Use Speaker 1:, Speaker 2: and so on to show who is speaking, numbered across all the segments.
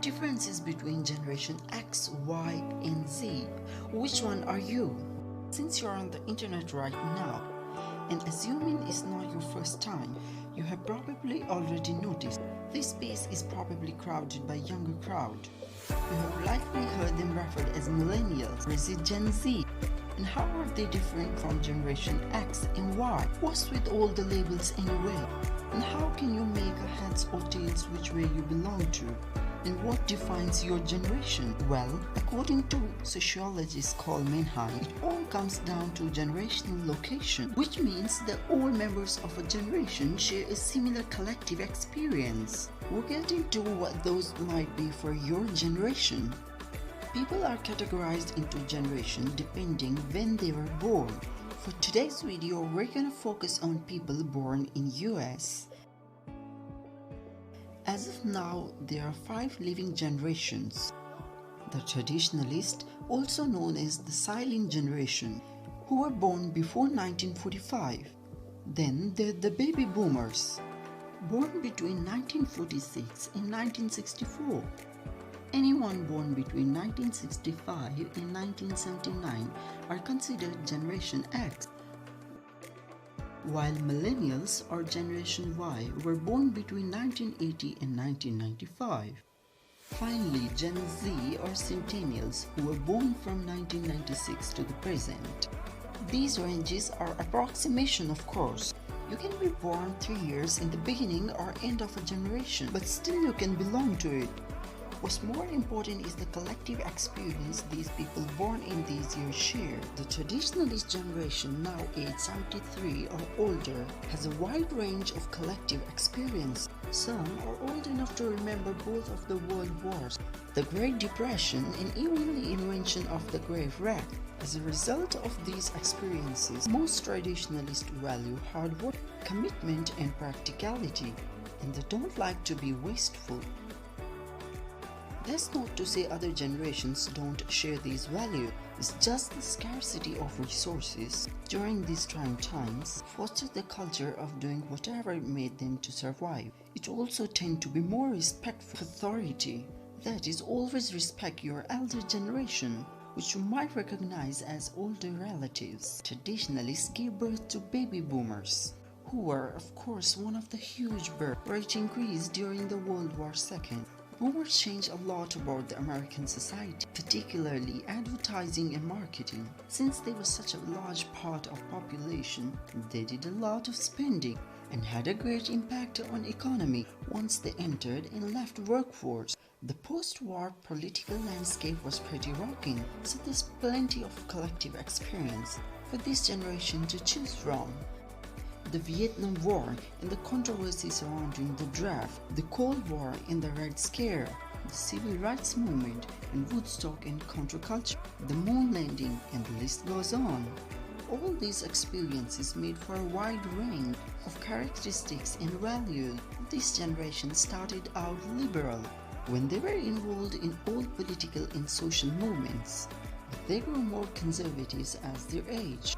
Speaker 1: Differences between Generation X, Y, and Z. Which one are you? Since you're on the internet right now, and assuming it's not your first time, you have probably already noticed this space is probably crowded by younger crowd. You have likely heard them referred as Millennials or is it Gen Z? And how are they different from Generation X and Y? What's with all the labels anyway? And how can you make a heads or tails which way you belong to? And what defines your generation? Well, according to sociologist Carl Manheim, it all comes down to generational location, which means that all members of a generation share a similar collective experience. We'll get into what those might be for your generation. People are categorized into generation depending when they were born. For today's video, we're gonna focus on people born in US. As of now, there are 5 living generations. The traditionalist, also known as the silent generation, who were born before 1945. Then there are the baby boomers, born between 1946 and 1964. Anyone born between 1965 and 1979 are considered Generation X, while Millennials or Generation Y were born between 1980 and 1995. Finally, Gen Z or centennials who were born from 1996 to the present. These ranges are approximation, of course. You can be born 3 years in the beginning or end of a generation, but still you can belong to it. What's more important is the collective experience these people born in these years share. The traditionalist generation, now aged 73 or older, has a wide range of collective experience. Some are old enough to remember both of the world wars, the Great Depression, and even the invention of the grave rat. As a result of these experiences, most traditionalists value hard work, commitment, and practicality, and they don't like to be wasteful. That's not to say other generations don't share these values. It's just the scarcity of resources during these trying times fosters the culture of doing whatever made them to survive. It also tends to be more respectful of authority. That is, always respect your elder generation, which you might recognize as older relatives. Traditionalists gave birth to baby boomers, who were, of course, one of the huge birth rate increase during the World War II. Boomers changed a lot about the American society, particularly advertising and marketing. Since they were such a large part of population, they did a lot of spending and had a great impact on economy once they entered and left workforce. The post-war political landscape was pretty rocking, so there's plenty of collective experience for this generation to choose from. The Vietnam War and the controversy surrounding the draft, the Cold War and the Red Scare, the Civil Rights Movement and Woodstock and counterculture, the moon landing, and the list goes on. All these experiences made for a wide range of characteristics and values. This generation started out liberal when they were involved in all political and social movements, but they grew more conservative as their age.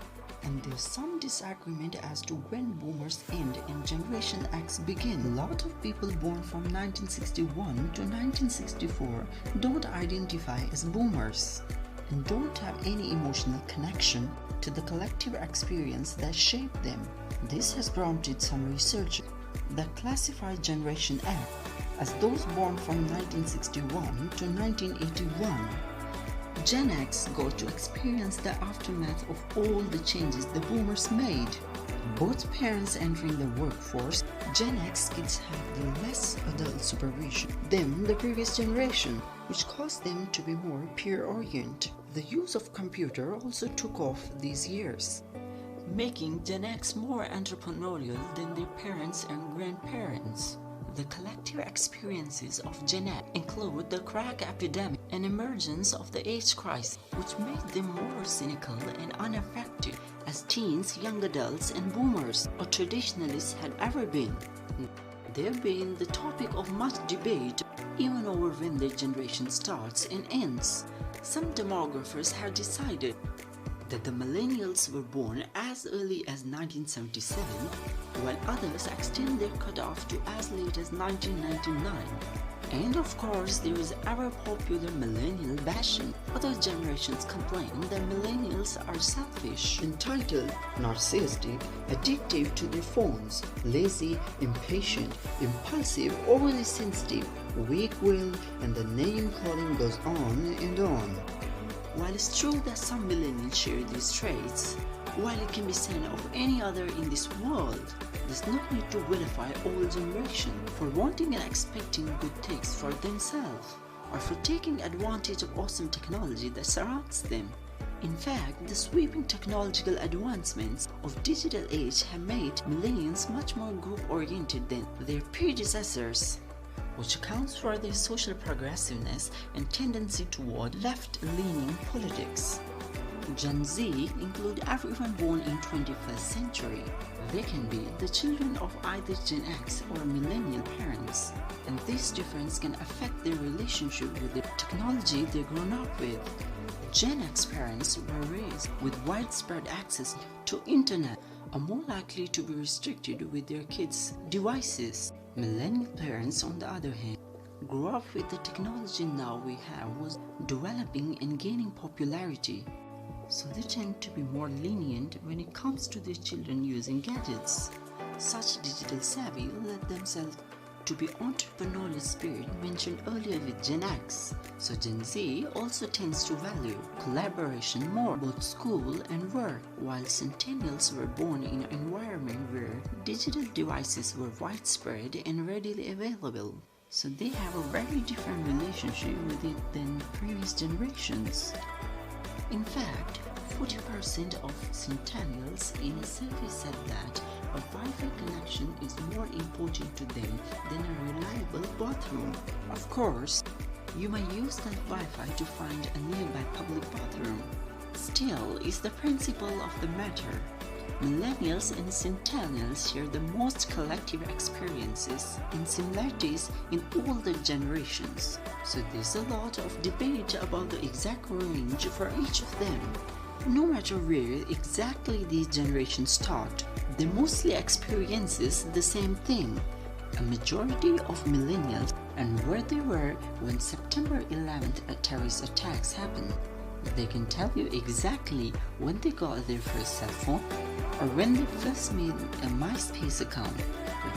Speaker 1: And there's some disagreement as to when boomers end and Generation X begin. A lot of people born from 1961 to 1964 don't identify as boomers and don't have any emotional connection to the collective experience that shaped them. This has prompted some research that classify Generation X as those born from 1961 to 1981. Gen X got to experience the aftermath of all the changes the boomers made. Both parents entering the workforce, Gen X kids have the less adult supervision than the previous generation, which caused them to be more peer-oriented. The use of computer also took off these years, making Gen X more entrepreneurial than their parents and grandparents. The collective experiences of Gen X include the crack epidemic and emergence of the AIDS crisis, which made them more cynical and unaffected as teens, young adults, and boomers or traditionalists had ever been. They've been the topic of much debate, even over when their generation starts and ends. Some demographers have decided that the Millennials were born as early as 1977, while others extend their cutoff to as late as 1999. And of course, there is ever popular millennial bashing. Other generations complain that millennials are selfish, entitled, narcissistic, addictive to their phones, lazy, impatient, impulsive, overly sensitive, weak-willed, and the name-calling goes on and on. While it's true that some millennials share these traits, while it can be said of any other in this world, there's no need to vilify all generation for wanting and expecting good things for themselves, or for taking advantage of awesome technology that surrounds them. In fact, the sweeping technological advancements of digital age have made millennials much more group-oriented than their predecessors, which accounts for their social progressiveness and tendency toward left-leaning politics. Gen Z include everyone born in 21st century. They can be the children of either Gen X or millennial parents, and this difference can affect their relationship with the technology they've grown up with. Gen X parents were raised with widespread access to internet, are more likely to be restricted with their kids' devices. Millennial parents, on the other hand, grew up with the technology now we have was developing and gaining popularity, so they tend to be more lenient when it comes to their children using gadgets. Such digital savvy led themselves to be entrepreneurial spirit mentioned earlier with Gen X, so Gen Z also tends to value collaboration more, both school and work, while centennials were born in an environment where digital devices were widespread and readily available, so they have a very different relationship with it than previous generations. In fact, 40% of centennials in a survey said that a Wi-Fi connection is more important to them than a reliable bathroom. Of course, you may use that Wi-Fi to find a nearby public bathroom. Still, is the principle of the matter. Millennials and centennials share the most collective experiences and similarities in all the generations, so there's a lot of debate about the exact range for each of them. No matter where exactly these generations start, they mostly experiences the same thing. A majority of millennials and where they were when September 11th terrorist attacks happened. They can tell you exactly when they got their first cell phone or when they first made a MySpace account.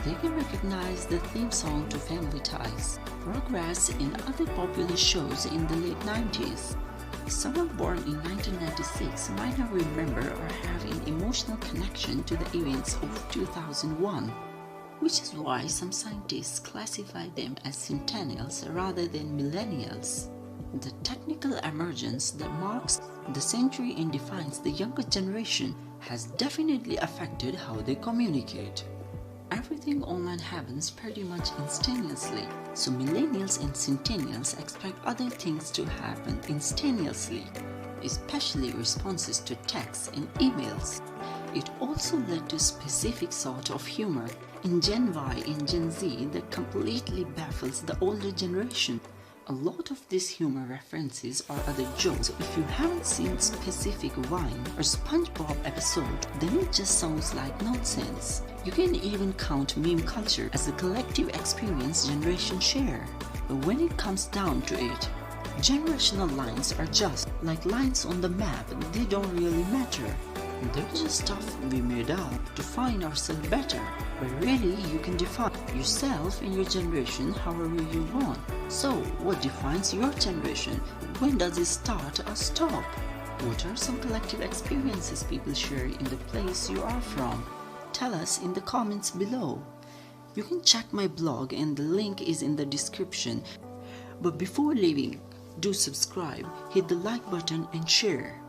Speaker 1: They can recognize the theme song to Family Ties, Rugrats, and other popular shows in the late 90s. Someone born in 1996 might not remember or have an emotional connection to the events of 2001, which is why some scientists classify them as centennials rather than millennials. The technical emergence that marks the century and defines the younger generation has definitely affected how they communicate. Everything online happens pretty much instantaneously, so millennials and centennials expect other things to happen instantaneously, especially responses to texts and emails. It also led to specific sort of humor in Gen Y and Gen Z that completely baffles the older generation. A lot of these humor references are other jokes, so if you haven't seen specific Vine or SpongeBob episode, then it just sounds like nonsense. You can even count meme culture as a collective experience generation share. But when it comes down to it, generational lines are just like lines on the map, they don't really matter. They're just stuff we made up to find ourselves better. But really, you can define yourself and your generation however you want. So, what defines your generation? When does it start or stop? What are some collective experiences people share in the place you are from? Tell us in the comments below. You can check my blog and the link is in the description. But before leaving, do subscribe, hit the like button and share.